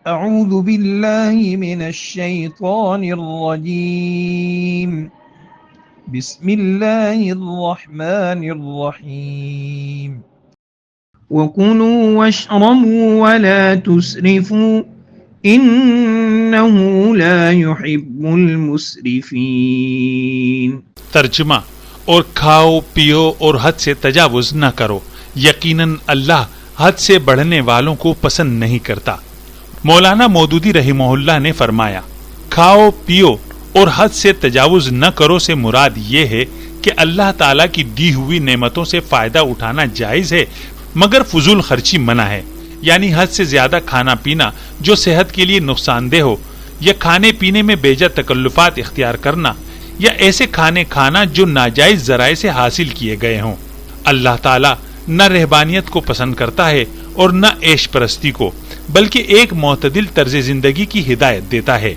अऊज़ु बिल्लाहि मिनश शैतानिर रजीम बिस्मिल्लाहिर रहमानिर रहीम वकुलू वशरबू वला तुस्रिफू इन्नहु ला युहिब्बुल मुस्रिफीन। तर्जुमा, और खाओ पियो और हद से तजावुज न करो, यकीनन अल्लाह हद से बढ़ने वालों को पसंद नहीं करता। मौलाना मौदूदी रहिमहुल्लाह ने फरमाया, खाओ पियो और हद से तजावुज न करो से मुराद ये है कि अल्लाह ताला की दी हुई नेमतों से फायदा उठाना जायज है, मगर फजूल खर्ची मना है। यानी हद से ज्यादा खाना पीना जो सेहत के लिए नुकसानदेह हो, या खाने पीने में बेजा तकल्लुफात इख्तियार करना, या ऐसे खाने खाना जो नाजायज जराए से हासिल किए गए हों। अल्लाह ताला न रहबानियत को पसंद करता है और न ऐश परस्ती को, बल्कि एक मोतदिल तर्ज जिंदगी की हिदायत देता है।